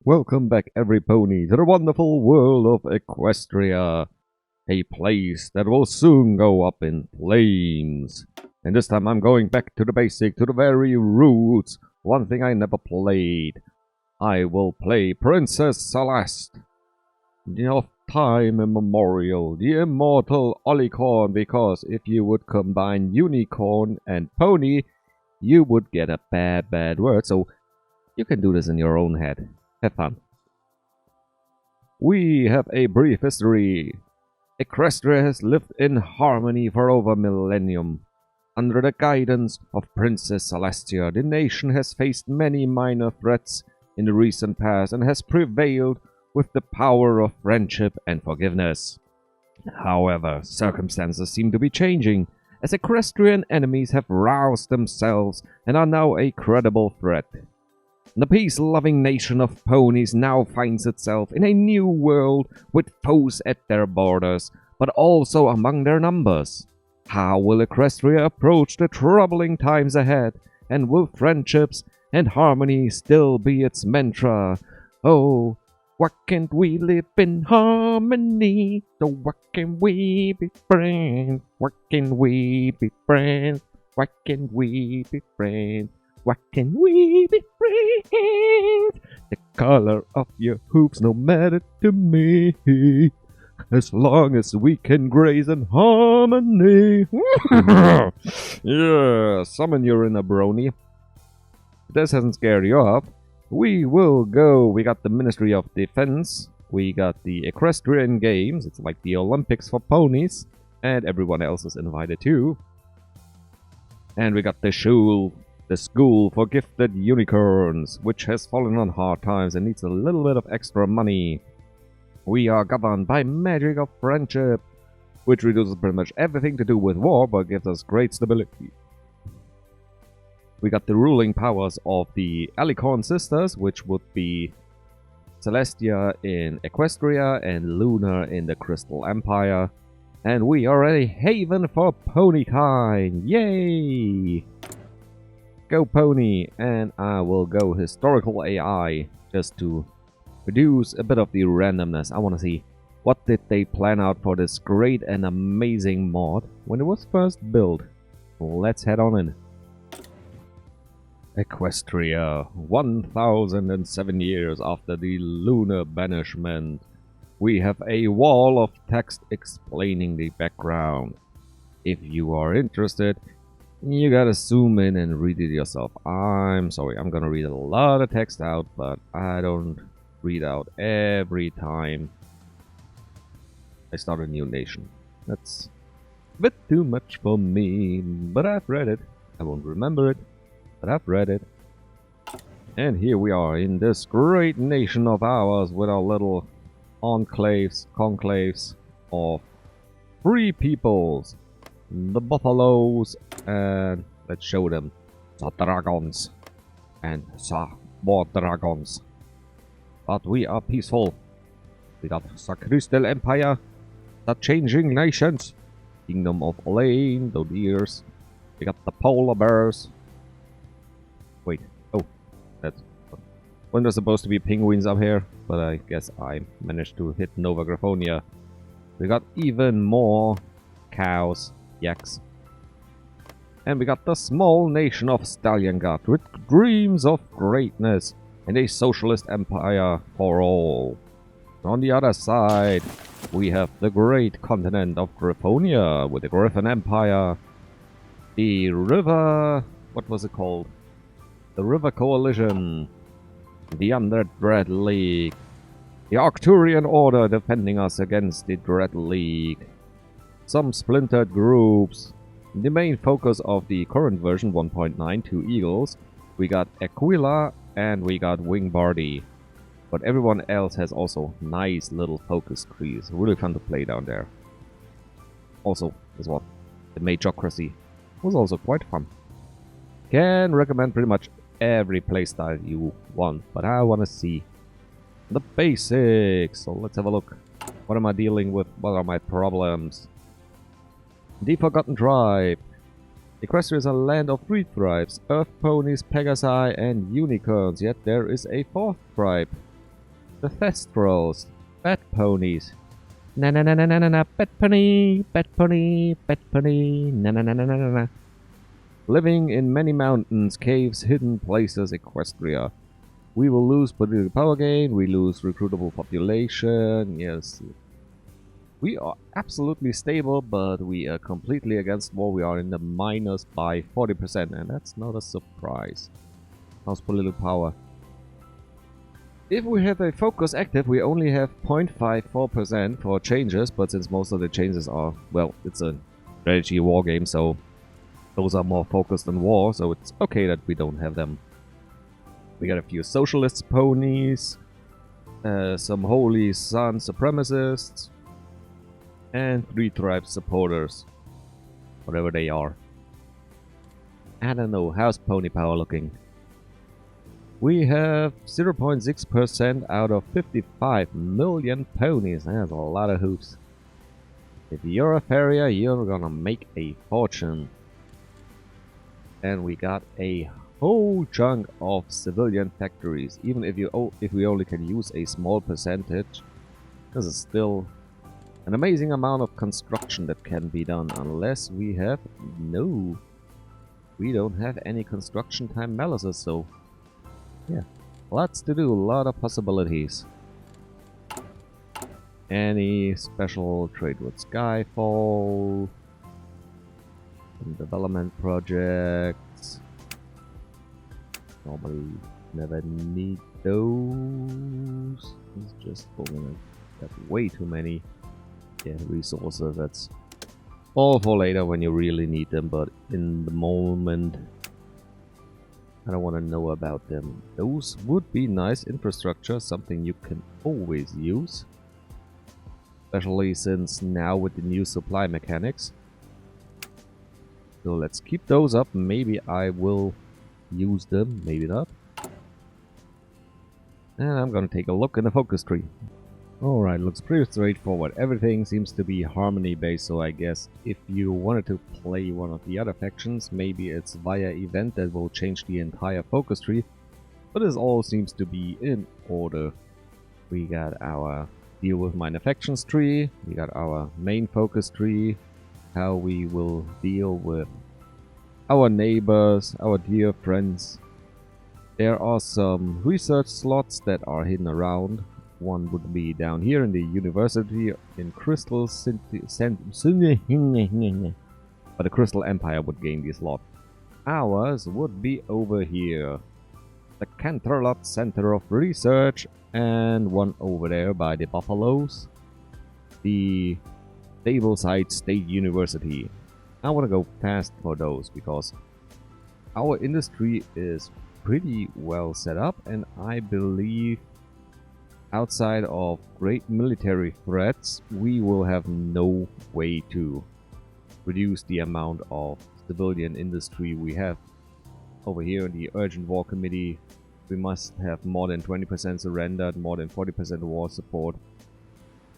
Welcome back, every pony, to the wonderful world of Equestria, a place that will soon go up in flames. And this time I'm going back to the basic, to the very roots. One thing I never played. I will play Princess Celeste. Of time immemorial, the immortal Olicorn, because if you would combine unicorn and pony, you would get a bad word. So you can do this in your own head. Have fun. We have a brief history. Equestria has lived in harmony for over a millennium. Under the guidance of Princess Celestia, the nation has faced many minor threats in the recent past and has prevailed with the power of friendship and forgiveness. However, circumstances seem to be changing, as Equestrian enemies have roused themselves and are now a credible threat. The peace-loving nation of ponies now finds itself in a new world with foes at their borders, but also among their numbers. How will Equestria approach the troubling times ahead, and will friendships and harmony still be its mantra? Oh, why can't we live in harmony? So why can't we be friends? Why can't we be friends? Why can't we be friends? Why can we be friends? The color of your hooves no matter to me, as long as we can graze in harmony. Yeah, summon your inner brony. If this hasn't scared you off, we will go. We got the Ministry of Defense. We got the Equestrian Games. It's like the Olympics for ponies. And everyone else is invited too. And we got the School for Gifted Unicorns, which has fallen on hard times and needs a little bit of extra money. We are governed by magic of friendship, which reduces pretty much everything to do with war, but gives us great stability. We got the ruling powers of the Alicorn sisters, which would be Celestia in Equestria and Luna in the Crystal Empire. And we are a haven for Ponykind! Yay! Go Pony, and I will go Historical AI, just to reduce a bit of the randomness. I want to see what did they plan out for this great and amazing mod when it was first built. Let's head on in. Equestria, 1007 years after the lunar banishment. We have a wall of text explaining the background. If you are interested, you gotta zoom in and read it yourself. I'm sorry, I'm gonna read a lot of text out, but I don't read out every time I start a new nation. That's a bit too much for me, but I've read it. I won't remember it, but I've read it. And here we are in this great nation of ours with our little conclaves of free peoples. The buffaloes, and let's show them the dragons and more dragons. But we are peaceful. We got the Crystal Empire, the Changing Nations, Kingdom of Lane, the deers. We got the polar bears. Wait, oh, that's when there's supposed to be penguins up here, but I guess I managed to hit Nova Griffonia. We got even more cows. Yaks. And we got the small nation of Stalliongard with dreams of greatness and a socialist empire for all. On the other side, we have the great continent of Griffonia with the Griffon Empire, the river... what was it called? The River Coalition, the Undead League, the Arcturian Order defending us against the Dread League, some splintered groups. The main focus of the current version 1.9, 2 eagles. We got Aquila and we got Wingbardy. But everyone else has also nice little focus trees. Really fun to play down there. Also, as well, the Magocracy was also quite fun. Can recommend pretty much every playstyle you want, but I want to see the basics. So let's have a look. What am I dealing with? What are my problems? The Forgotten Tribe. Equestria is a land of 3 tribes, Earth Ponies, Pegasi and Unicorns, yet there is a 4th tribe, The Thestrals. Bat ponies. Na na na na na na na. Bat pony. Bat pony. Bat pony. Na na na na na na na. Living in many mountains, caves, hidden places, Equestria. We will lose political power gain. We lose recruitable population. Yes. We are absolutely stable, but we are completely against war. We are in the minus by 40%, and that's not a surprise. How's political power? If we have a focus active, we only have 0.54% for changes, but since most of the changes are, well, it's a strategy war game, so those are more focused on war, so it's okay that we don't have them. We got a few socialist ponies, some holy sun supremacists, and 3 tribe supporters, whatever they are. I don't know, how's pony power looking? We have 0.6% out of 55 million ponies. That's a lot of hooves. If you're a farrier, you're gonna make a fortune. And we got a whole chunk of civilian factories. Even if we only can use a small percentage, this is still an amazing amount of construction that can be done, unless we have... No. We don't have any construction time malices, so... Yeah, lots to do, a lot of possibilities. Any special trade with Skyfall... Some development projects... Normally never need those. It's just going to have way too many... Yeah, resources, that's all for later when you really need them, but in the moment I don't want to know about them. Those would be nice infrastructure, something you can always use, especially since now with the new supply mechanics. So let's keep those up, maybe I will use them, maybe not. And I'm gonna take a look in the focus tree. Alright, looks pretty straightforward. Everything seems to be harmony based, so I guess if you wanted to play one of the other factions, maybe it's via event that will change the entire focus tree. But this all seems to be in order. We got our deal with minor factions tree, we got our main focus tree, how we will deal with our neighbors, our dear friends. There are some research slots that are hidden around. One would be down here in the university in Crystal but the Crystal Empire would gain this lot. Ours would be over here. The Canterlot Center of Research, and one over there by the Buffaloes. The Stableside State University. I want to go fast for those because our industry is pretty well set up, and I believe outside of great military threats, we will have no way to reduce the amount of civilian industry we have. Over here in the Urgent War Committee, we must have more than 20% surrendered, more than 40% war support.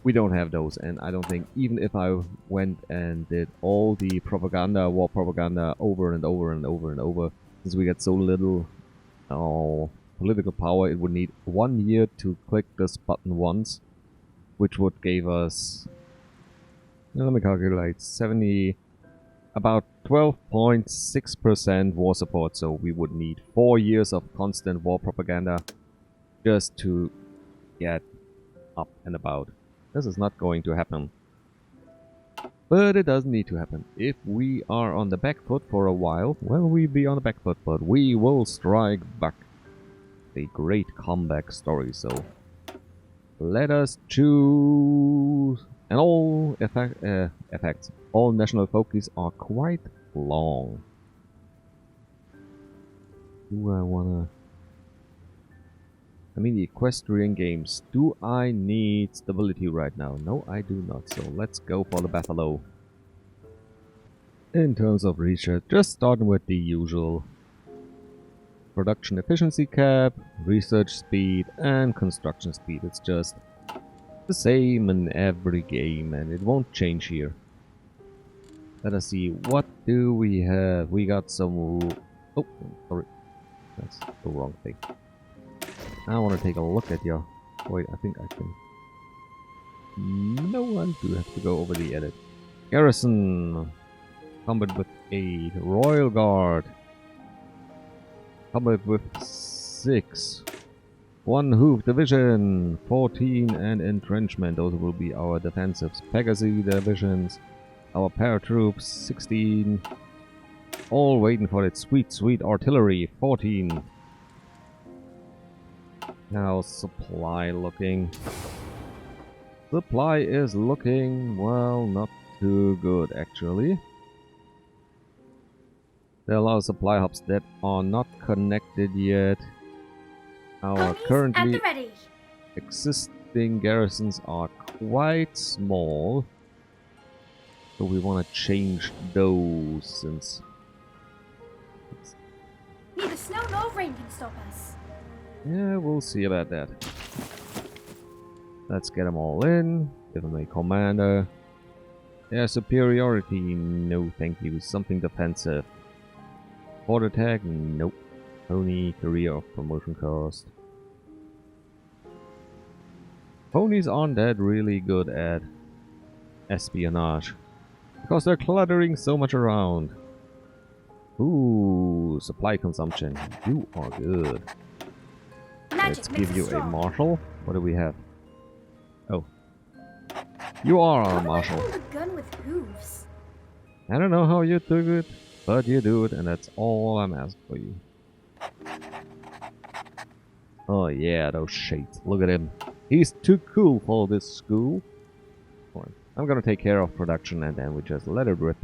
We don't have those, and I don't think, even if I went and did all the propaganda, war propaganda over and over and over and over, since we get so little political power, it would need 1 year to click this button once, which would give us, let me calculate, about 12.6% war support, so we would need 4 years of constant war propaganda just to get up and about. This is not going to happen. But it doesn't need to happen. If we are on the back foot for a while, well, we'll be on the back foot, but we will strike back. A great comeback story, so let us choose. And all effects, all national focus are quite long. Do I wanna... I mean, the equestrian games, do I need stability right now? No, I do not, so let's go for the Buffalo. In terms of research, just starting with the usual. Production efficiency cap, research speed, and construction speed. It's just the same in every game, and it won't change here. Let us see, what do we have? We got some... Oh, sorry. That's the wrong thing. I want to take a look at your Wait, I think I can. No, I do have to go over the edit. Garrison. Combat with 8. Royal Guard. Combat with 6. 1 Hoof Division. 14 and Entrenchment. Those will be our defensives. Pegasus divisions. Our paratroops. 16. All waiting for that sweet, sweet artillery. 14. How's supply looking? Supply is looking, well, not too good actually. There are a lot of supply hubs that are not connected yet. Our currently existing garrisons are quite small. So we want to change those since... Neither snow nor rain can stop us. Yeah, we'll see about that. Let's get them all in. Give them a commander. Yeah, superiority. No, thank you. Something defensive. Fort attack. Nope. Pony career of promotion cost. Ponies aren't that really good at espionage because they're cluttering so much around. Ooh, supply consumption. You are good. Let's give you a marshal. What do we have? Oh. You are our marshal. Hold a gun with hooves. I don't know how you do it, but you do it, and that's all I'm asking for you. Oh yeah, those shades. Look at him. He's too cool for this school. I'm gonna take care of production and then we just let it rip.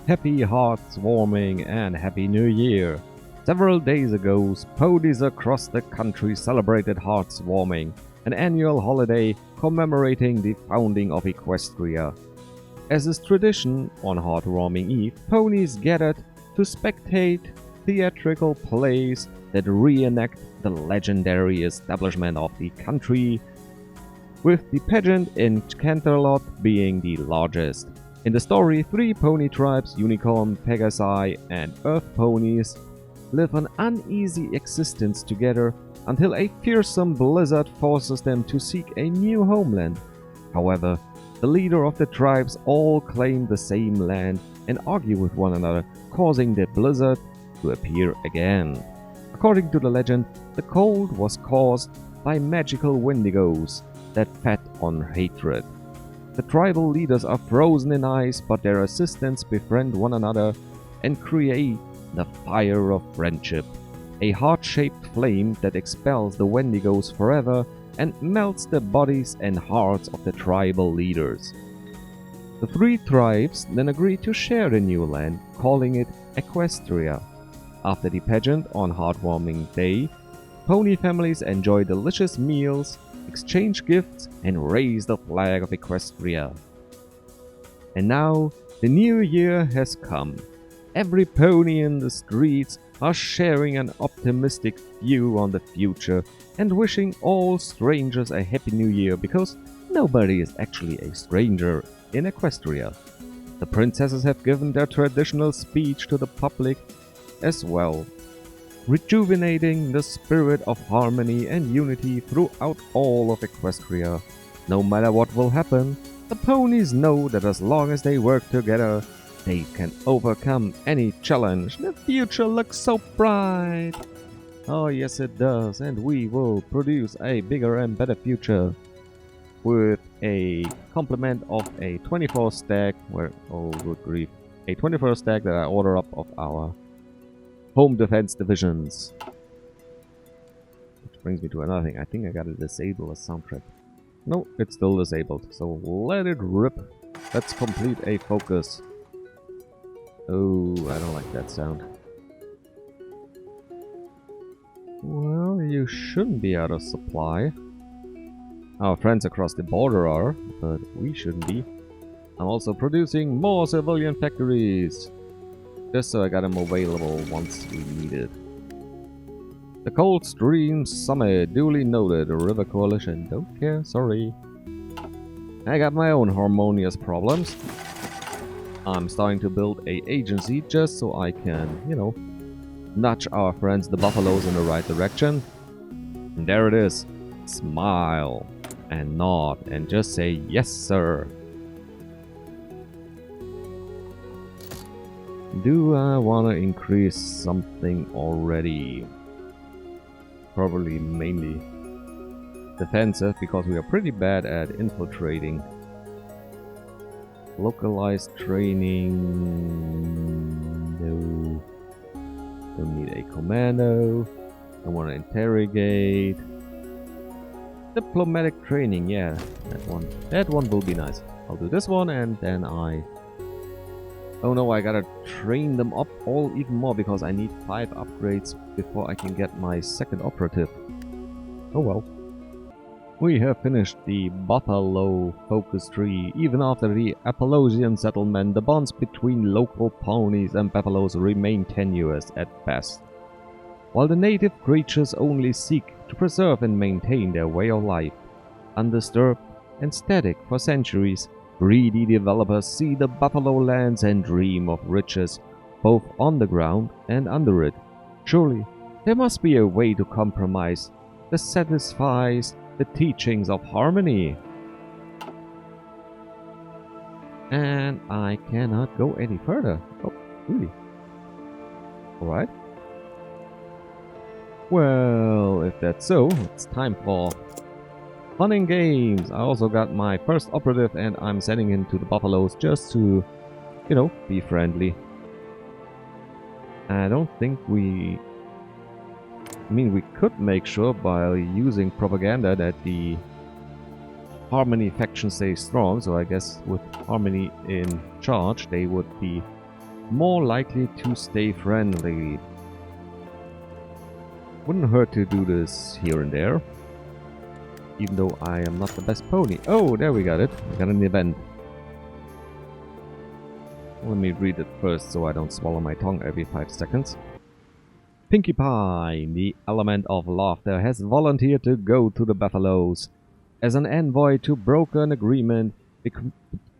Happy hearts warming and Happy New Year. Several days ago, ponies across the country celebrated Hearts Warming, an annual holiday commemorating the founding of Equestria. As is tradition, on Heartwarming Eve, ponies gathered to spectate theatrical plays that reenact the legendary establishment of the country, with the pageant in Canterlot being the largest. In the story, 3 pony tribes, Unicorn, Pegasi, and Earth ponies, live an uneasy existence together until a fearsome blizzard forces them to seek a new homeland. However, the leader of the tribes all claim the same land and argue with one another, causing the blizzard to appear again. According to the legend, the cold was caused by magical wendigos that fed on hatred. The tribal leaders are frozen in ice, but their assistants befriend one another and create the Fire of Friendship, a heart-shaped flame that expels the wendigos forever and melts the bodies and hearts of the tribal leaders. The 3 tribes then agree to share the new land, calling it Equestria. After the pageant on Heartwarming Day, pony families enjoy delicious meals, exchange gifts, and raise the flag of Equestria. And now, the new year has come. Every pony in the streets are sharing an optimistic view on the future and wishing all strangers a happy new year because nobody is actually a stranger in Equestria. The princesses have given their traditional speech to the public as well, rejuvenating the spirit of harmony and unity throughout all of Equestria. No matter what will happen, the ponies know that as long as they work together, they can overcome any challenge. The future looks so bright. Oh yes it does, and we will produce a bigger and better future with a complement of a 24 stack, oh good grief, a 24 stack that I order up of our home defense divisions. Which brings me to another thing. I think I gotta disable a soundtrack. No, it's still disabled, so let it rip. Let's complete a focus. Oh, I don't like that sound. Well, you shouldn't be out of supply. Our friends across the border are, but we shouldn't be. I'm also producing more civilian factories, just so I got them available once we need it. The Cold Stream Summit, duly noted. River Coalition, don't care, sorry. I got my own harmonious problems. I'm starting to build a agency just so I can, you know, nudge our friends the Buffaloes in the right direction. And there it is. smile and nod and just say, yes, sir. Do I want to increase something already? Probably mainly defensive, because we are pretty bad at infiltrating. Localized training. No. Don't need a commando. I want to interrogate. Diplomatic training, yeah, that one will be nice. I'll do this one, and then oh no, I gotta train them up all even more, because I need 5 upgrades before I can get my second operative. Oh well. We have finished the Buffalo focus tree. Even after the Appalachian settlement, the bonds between local ponies and buffaloes remain tenuous at best. While the native creatures only seek to preserve and maintain their way of life, undisturbed and static for centuries, greedy developers see the buffalo lands and dream of riches, both on the ground and under it. Surely, there must be a way to compromise that satisfies the teachings of harmony. And I cannot go any further. Oh, really? Alright. Well, if that's so, it's time for fun and games. I also got my first operative, and I'm sending him to the buffaloes just to, you know, be friendly. I don't think we... I mean, we could make sure by using propaganda that the Harmony faction stays strong, so I guess with Harmony in charge, they would be more likely to stay friendly. Wouldn't hurt to do this here and there, even though I am not the best pony. Oh, there we got it. We got an event. Let me read it first so I don't swallow my tongue every 5 seconds. Pinkie Pie, the element of laughter, has volunteered to go to the buffaloes as an envoy to broker an agreement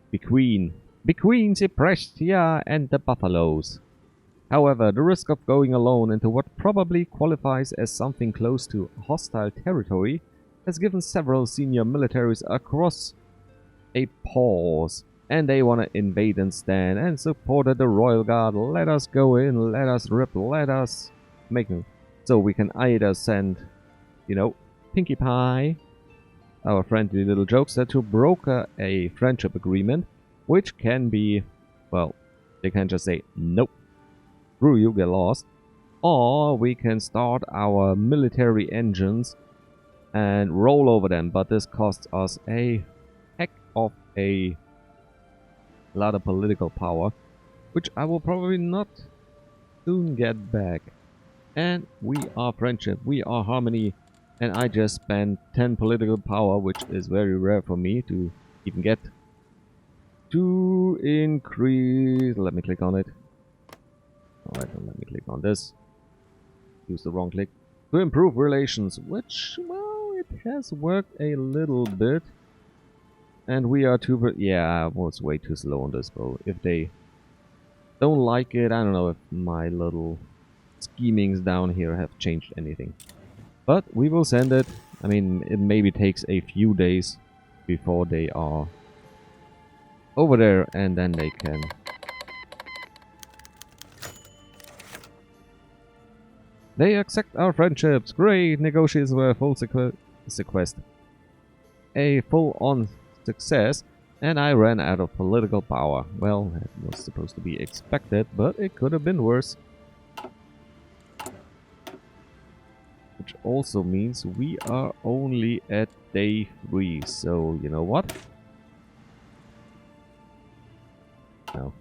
between Equestria and the buffaloes. However, the risk of going alone into what probably qualifies as something close to hostile territory has given several senior militaries across a pause, and they want to invade and stand and supported the Royal Guard. Let us go in, let us rip, let us make them. So we can either send, you know, Pinkie Pie, our friendly little jokester, to broker a friendship agreement, which can be, well, they can just say, nope, screw you, get lost. Or we can start our military engines and roll over them, but this costs us a heck of a lot of political power, which I will probably not soon get back. And we are friendship, we are harmony, and I just spent 10 political power, which is very rare for me to even get. To increase, let me click on it. Alright, don't let me click on this. Use the wrong click. To improve relations, which, well, it has worked a little bit. And we are too... yeah, I was way too slow on this, bro. If they don't like it, I don't know if my little schemings down here have changed anything. But we will send it. I mean, it maybe takes a few days before they are over there, and then they can... They accept our friendships. Great! Negotiations were a full sequest. A full-on success, and I ran out of political power. Well, that was supposed to be expected, but it could have been worse. Which also means we are only at day 3, so you know what? No.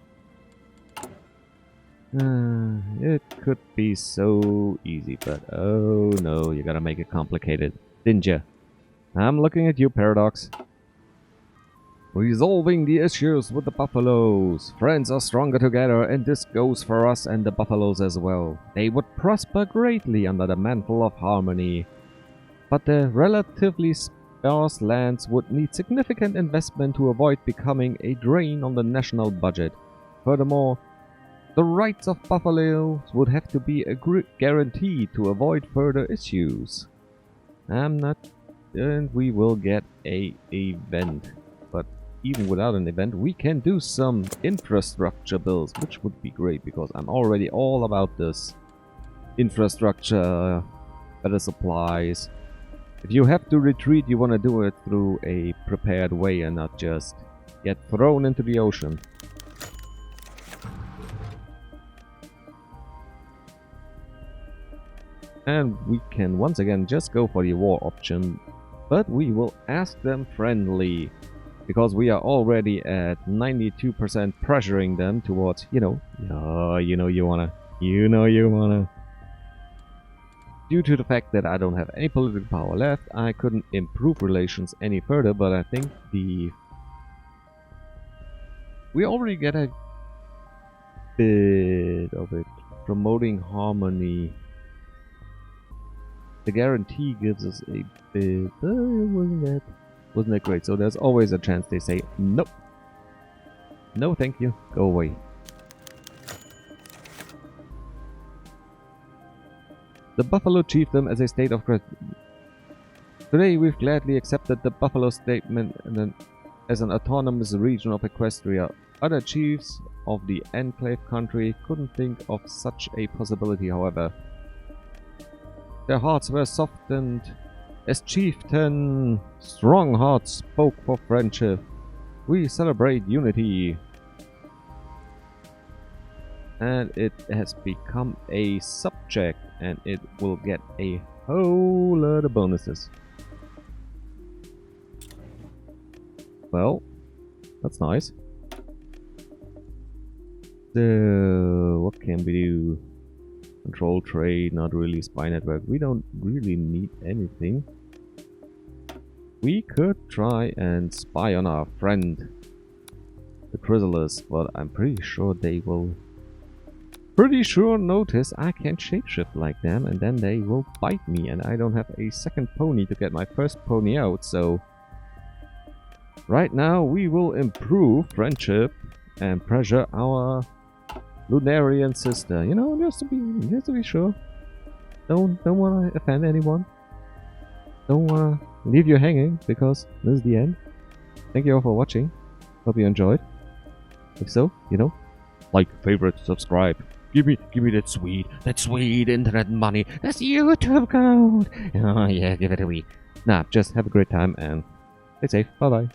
It could be so easy, but oh no, you gotta make it complicated, didn't ya? I'm looking at you, Paradox. Resolving the issues with the buffaloes. Friends are stronger together, and this goes for us and the buffaloes as well. They would prosper greatly under the mantle of harmony. But the relatively sparse lands would need significant investment to avoid becoming a drain on the national budget. Furthermore, the rights of buffaloes would have to be guaranteed to avoid further issues. I'm not And we will get a event. But even without an event, we can do some infrastructure builds, which would be great because I'm already all about this. Infrastructure, better supplies. If you have to retreat, you want to do it through a prepared way and not just get thrown into the ocean. And we can once again just go for the war option, but we will ask them friendly, because we are already at 92% pressuring them towards, you know you wanna. Due to the fact that I don't have any political power left, I couldn't improve relations any further, but I think we already get a bit of it. Promoting harmony. The guarantee gives us a bit, wasn't that great? So there's always a chance they say, nope. No thank you, go away. The Buffalo Chiefdom as a state of Today we've gladly accepted the Buffalo statement as an autonomous region of Equestria. Other chiefs of the Enclave country couldn't think of such a possibility, however. Their hearts were softened as Chieftain Strongheart spoke for friendship. We celebrate unity. And it has become a subject, and it will get a whole lot of bonuses. Well, that's nice. So, what can we do? Control trade, not really. Spy network. We don't really need anything. We could try and spy on our friend, the Chrysalis, but I'm pretty sure they will notice I can shapeshift like them, and then they will bite me, and I don't have a second pony to get my first pony out, so right now we will improve friendship and pressure our Lunarian sister, you know, just to be sure. Don't want to offend anyone. Don't want to leave you hanging, because this is the end. Thank you all for watching. Hope you enjoyed. If so, you know, like, favorite, subscribe. Give me that sweet internet money. That's YouTube code. Oh yeah, give it a wee. Nah, just have a great time and stay safe. Bye bye.